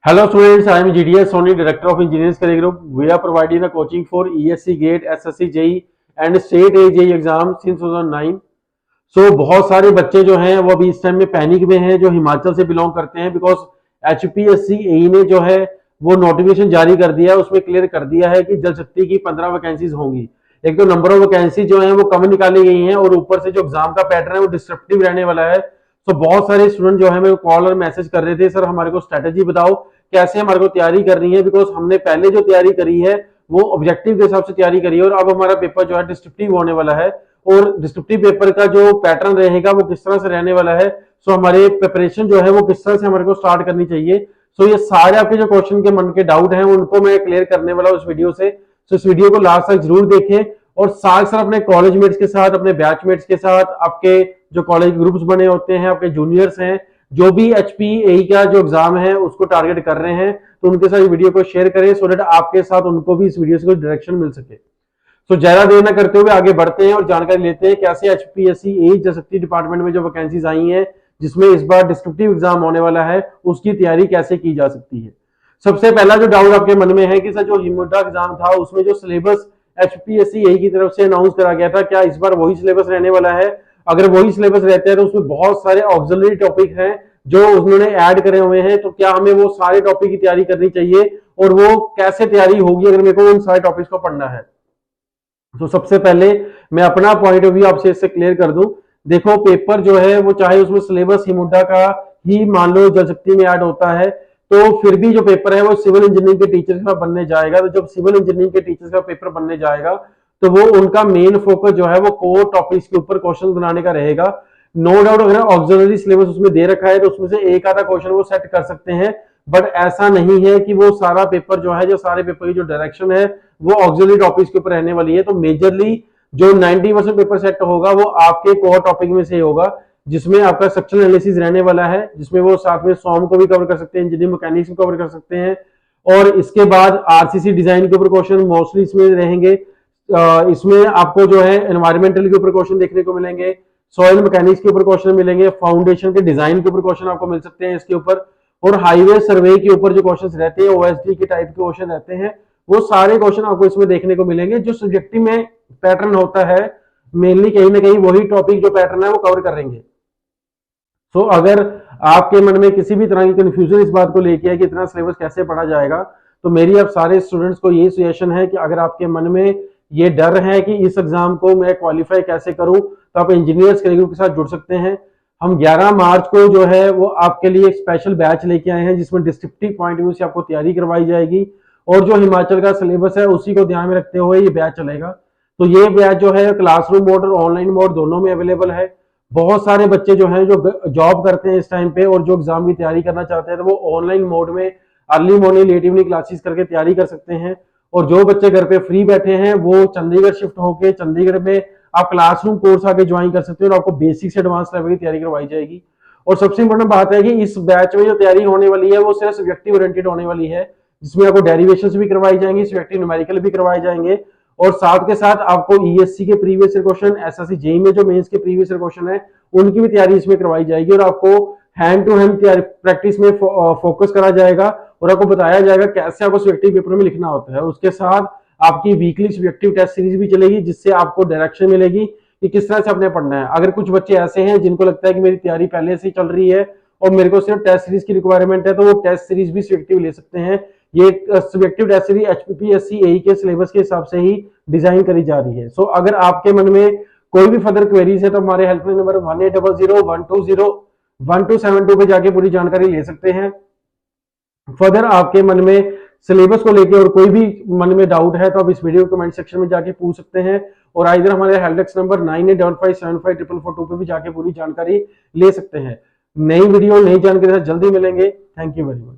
Hello students, I am GDS Sony, Director of Engineering Career Group. We are providing the coaching for ESC GATE, SSC JEE and State AJEE exam since 2009. So बहुत सारे बच्चे जो हैं वो अभी इस time में panic में हैं जो हिमाचल से बिलोंग करते हैं बिकॉज HPSC AE ने जो है वो नोटिफिकेशन जारी कर दिया है, उसमें क्लियर कर दिया है कि जल शक्ति की 15 वैकेंसीज होंगी। एक तो नंबर ऑफ वैकेंसी जो है वो कम निकाली गई हैं और ऊपर से जो एग्जाम का पैटर्न है वो डिस्ट्रप्टिव रहने वाला है। तो बहुत सारे स्टूडेंट जो है मेरे को कॉल और मैसेज कर रहे थे, सर हमारे को स्ट्रेटेजी बताओ कैसे हमारे को तैयारी करनी है, बिकॉज हमने पहले जो तैयारी करी है वो ऑब्जेक्टिव के हिसाब से तैयारी करी है और अब हमारा पेपर जो है डिस्क्रिप्टिव होने वाला है और डिस्क्रिप्टिव पेपर का जो पैटर्न रहेगा वो किस तरह से रहने वाला है। सो हमारे प्रिपरेशन जो है वो किस तरह से हमारे को स्टार्ट करनी चाहिए। सो ये सारे आपके जो क्वेश्चन के मन के डाउट हैं उनको मैं क्लियर करने वाला हूँ इस वीडियो से। सो इस वीडियो को लास्ट तक जरूर देखें और साथ साथ अपने कॉलेज मेट्स के साथ, अपने बैचमेट्स के साथ, आपके जो कॉलेज ग्रुप्स बने होते हैं, आपके जूनियर्स हैं जो भी HPAE का जो एग्जाम है उसको टारगेट कर रहे हैं, तो उनके साथ वीडियो को शेयर करें सो दैट आपके साथ उनको भी इस वीडियो से कोई डायरेक्शन मिल सके। तो ज्यादा देर न करते हुए आगे बढ़ते हैं और जानकारी लेते हैं कैसे HPSC AE जल शक्ति डिपार्टमेंट में जो वैकेंसीज आई हैं जिसमें इस बार डिस्क्रिप्टिव एग्जाम होने वाला है उसकी तैयारी कैसे की जा सकती है। सबसे पहला जो डाउट आपके मन में है कि सर जो हिमोडा एग्जाम था उसमें जो सिलेबस HPSC AE की तरफ से अनाउंस करा गया था, क्या इस बार वही सिलेबस रहने वाला है? अगर वही सिलेबस रहता है तो उसमें बहुत सारे ऑक्सिलरी टॉपिक हैं जो उन्होंने ऐड करे हुए हैं, तो क्या हमें वो सारे टॉपिक की तैयारी करनी चाहिए और वो कैसे तैयारी होगी अगर मेरे को उन सारे टॉपिक्स को पढ़ना है? तो सबसे पहले मैं अपना पॉइंट ऑफ व्यू आपसे इससे क्लियर कर दूं। देखो पेपर जो है वो चाहे उसमें सिलेबस हिमुडा का ही मान लो जल शक्ति में ऐड होता है तो फिर भी जो पेपर है वो सिविल इंजीनियरिंग के टीचर्स का बनने जाएगा। तो जब सिविल इंजीनियरिंग के टीचर्स का पेपर बनने जाएगा तो वो उनका मेन फोकस जो है वो कोर टॉपिक्स के ऊपर क्वेश्चन बनाने का रहेगा। नो डाउट अगर ऑक्सिलरी सिलेबस उसमें दे रखा है तो उसमें से एक आधा क्वेश्चन वो सेट कर सकते हैं, बट ऐसा नहीं है कि वो सारा पेपर जो है, जो सारे पेपर की जो डायरेक्शन है वो ऑक्सिलरी टॉपिक्स के ऊपर रहने वाली है। तो मेजरली जो 90% पेपर सेट होगा वो आपके कोर टॉपिक में से होगा, जिसमें आपका स्ट्रक्चरल एनालिसिस रहने वाला है, जिसमें वो साथ में सॉम को भी कवर कर सकते हैं, इंजीनियरिंग मैकेनिक्स को कवर कर सकते हैं और इसके बाद RCC डिजाइन के ऊपर क्वेश्चन मोस्टली इसमें रहेंगे। इसमें आपको जो है एनवायरमेंटल के ऊपर क्वेश्चन देखने को मिलेंगे, सॉइल मैकेनिक्स के ऊपर क्वेश्चन मिलेंगे, फाउंडेशन के डिजाइन के ऊपर क्वेश्चन आपको मिल सकते हैं इसके ऊपर, और हाईवे सर्वे के ऊपर जो क्वेश्चन रहते हैं OSD के टाइप के क्वेश्चन रहते हैं, वो सारे क्वेश्चन आपको इसमें देखने को मिलेंगे। जो सब्जेक्टिव में पैटर्न होता है मेनली कहीं ना कहीं वही टॉपिक जो पैटर्न है वो कवर करेंगे। तो अगर आपके मन में किसी भी तरह की कंफ्यूजन इस बात को लेके है कि इतना सिलेबस कैसे पढ़ा जाएगा, तो मेरी आप सारे स्टूडेंट्स को यही सजेशन है कि अगर आपके मन में ये डर है कि इस एग्जाम को मैं क्वालिफाई कैसे करूं, तो आप इंजीनियर्स करियर ग्रुप के साथ जुड़ सकते हैं। हम 11 मार्च को जो है वो आपके लिए एक स्पेशल बैच लेके आए हैं जिसमें डिस्क्रिप्टिव पॉइंट ऑफ व्यू से आपको तैयारी करवाई जाएगी और जो हिमाचल का सिलेबस है उसी को ध्यान में रखते हुए ये बैच चलेगा। तो ये बैच जो है क्लासरूम मोड और ऑनलाइन मोड दोनों में अवेलेबल है। बहुत सारे बच्चे जो हैं जो जॉब करते हैं इस टाइम पे और जो एग्जाम की तैयारी करना चाहते हैं तो वो ऑनलाइन मोड में early morning late evening classes करके तैयारी कर सकते हैं, और जो बच्चे घर पे फ्री बैठे हैं वो चंडीगढ़ शिफ्ट होकर चंडीगढ़ में आप क्लासरूम कोर्स आगे ज्वाइन कर सकते हैं और आपको बेसिक से एडवांस लेवल की तैयारी करवाई जाएगी। और सबसे इंपॉर्टेंट बात है कि इस बैच में जो तैयारी होने वाली है वो सिर्फ सब्जेक्टिव ओरिएंटेड होने वाली है, जिसमें आपको डेरिवेशंस भी करवाई जाएंगी, सब्जेक्टिव न्यूमेरिकल भी करवाए जाएंगे और साथ के साथ आपको ESC के previous year question, SSC JEE में जो मेंस के प्रीवियस ईयर क्वेश्चन है उनकी भी तैयारी इसमें करवाई जाएगी और आपको हैंड टू हैंड प्रैक्टिस में फोकस करा जाएगा और आपको बताया जाएगा कैसे आपको सब्जेक्टिव पेपर में लिखना होता है। उसके साथ आपकी वीकली सब्जेक्टिव टेस्ट सीरीज भी चलेगी जिससे आपको डायरेक्शन मिलेगी कि किस तरह से आपने पढ़ना है। अगर कुछ बच्चे ऐसे हैं जिनको लगता है कि मेरी तैयारी पहले से ही चल रही है और मेरे को सिर्फ टेस्ट सीरीज की रिक्वायरमेंट है, तो वो टेस्ट सीरीज भी सब्जेक्टिव ले सकते हैं। ये subjective test series HPSC AE के सिलेबस के हिसाब से ही डिजाइन करी जा रही है। सो अगर आपके मन में कोई भी फर्दर क्वेरीज है तो हमारे हेल्पलाइन नंबर 1800-120-1272 पे जाके पूरी जानकारी ले सकते हैं। फर्दर आपके मन में सिलेबस को लेके और कोई भी मन में डाउट है तो आप इस वीडियो कमेंट सेक्शन में जाके पूछ सकते हैं और इधर हमारे हेल्प डेस्क नंबर 9855754442 पे भी जाके पूरी जानकारी ले सकते हैं। नई वीडियो नई जानकारी से जल्दी मिलेंगे। Thank you very much.